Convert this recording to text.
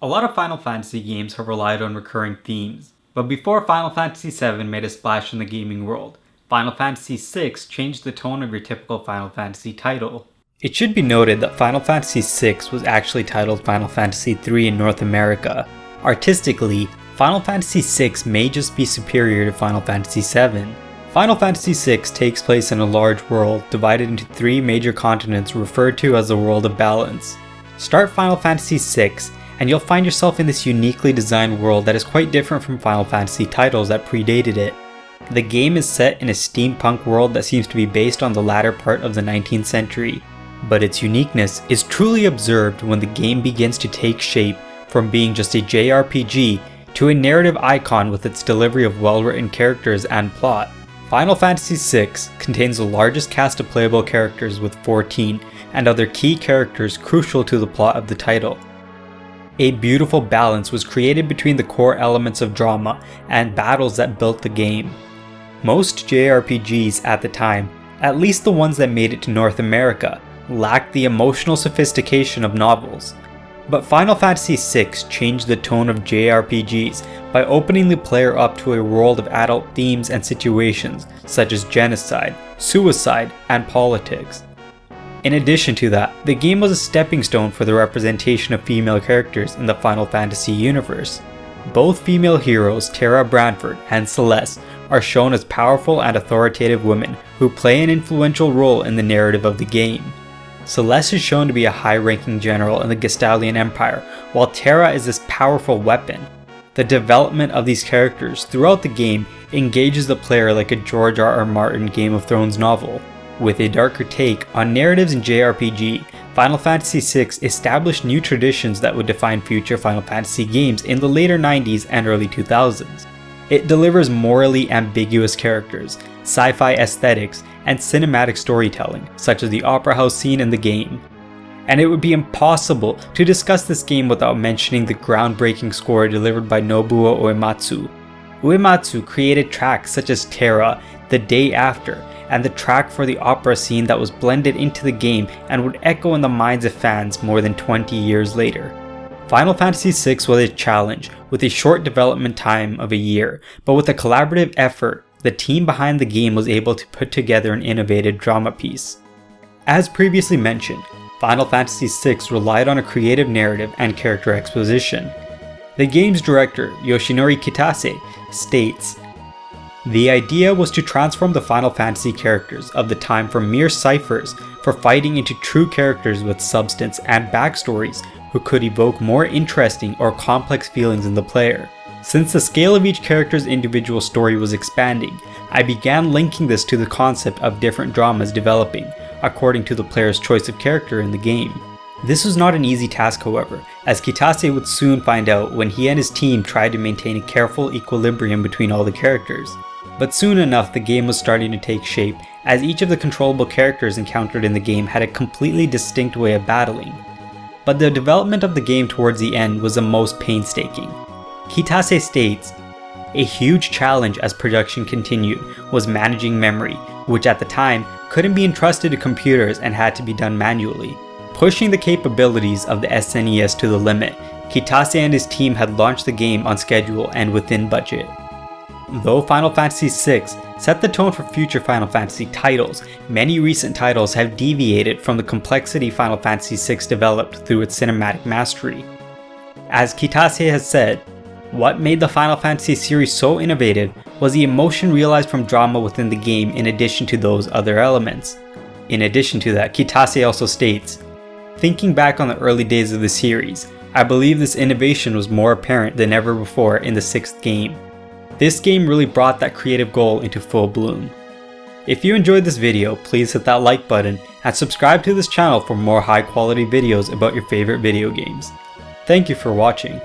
A lot of Final Fantasy games have relied on recurring themes, but before Final Fantasy VII made a splash in the gaming world, Final Fantasy VI changed the tone of your typical Final Fantasy title. It should be noted that Final Fantasy VI was actually titled Final Fantasy III in North America. Artistically, Final Fantasy VI may just be superior to Final Fantasy VII. Final Fantasy VI takes place in a large world divided into 3 major continents referred to as the World of Balance. Start Final Fantasy VI and you'll find yourself in this uniquely designed world that is quite different from Final Fantasy titles that predated it. The game is set in a steampunk world that seems to be based on the latter part of the 19th century, but its uniqueness is truly observed when the game begins to take shape from being just a JRPG to a narrative icon with its delivery of well-written characters and plot. Final Fantasy VI contains the largest cast of playable characters with 14 and other key characters crucial to the plot of the title. A beautiful balance was created between the core elements of drama and battles that built the game. Most JRPGs at the time, at least the ones that made it to North America, lacked the emotional sophistication of novels. But Final Fantasy VI changed the tone of JRPGs by opening the player up to a world of adult themes and situations such as genocide, suicide, and politics. In addition to that, the game was a stepping stone for the representation of female characters in the Final Fantasy universe. Both female heroes, Terra Branford and Celeste, are shown as powerful and authoritative women who play an influential role in the narrative of the game. Celeste is shown to be a high-ranking general in the Gestalian Empire, while Terra is this powerful weapon. The development of these characters throughout the game engages the player like a George R.R. Martin Game of Thrones novel. With a darker take on narratives in JRPG, Final Fantasy VI established new traditions that would define future Final Fantasy games in the later 90s and early 2000s. It delivers morally ambiguous characters, sci-fi aesthetics, and cinematic storytelling, such as the opera house scene in the game. And it would be impossible to discuss this game without mentioning the groundbreaking score delivered by Nobuo Uematsu. Uematsu created tracks such as Terra, The Day After, and the track for the opera scene that was blended into the game and would echo in the minds of fans more than 20 years later. Final Fantasy VI was a challenge, with a short development time of a year, but with a collaborative effort, the team behind the game was able to put together an innovative drama piece. As previously mentioned, Final Fantasy VI relied on a creative narrative and character exposition. The game's director, Yoshinori Kitase, states, "The idea was to transform the Final Fantasy characters of the time from mere ciphers for fighting into true characters with substance and backstories who could evoke more interesting or complex feelings in the player. Since the scale of each character's individual story was expanding, I began linking this to the concept of different dramas developing, according to the player's choice of character in the game." This was not an easy task, however, as Kitase would soon find out when he and his team tried to maintain a careful equilibrium between all the characters. But soon enough the game was starting to take shape, as each of the controllable characters encountered in the game had a completely distinct way of battling. But the development of the game towards the end was the most painstaking. Kitase states, "A huge challenge as production continued was managing memory, which at the time couldn't be entrusted to computers and had to be done manually. Pushing the capabilities of the SNES to the limit, Kitase and his team had launched the game on schedule and within budget." Though Final Fantasy VI set the tone for future Final Fantasy titles, many recent titles have deviated from the complexity Final Fantasy VI developed through its cinematic mastery. As Kitase has said, "What made the Final Fantasy series so innovative was the emotion realized from drama within the game in addition to those other elements." In addition to that, Kitase also states, "Thinking back on the early days of the series, I believe this innovation was more apparent than ever before in the 6th game. This game really brought that creative goal into full bloom." If you enjoyed this video, please hit that like button and subscribe to this channel for more high quality videos about your favorite video games. Thank you for watching.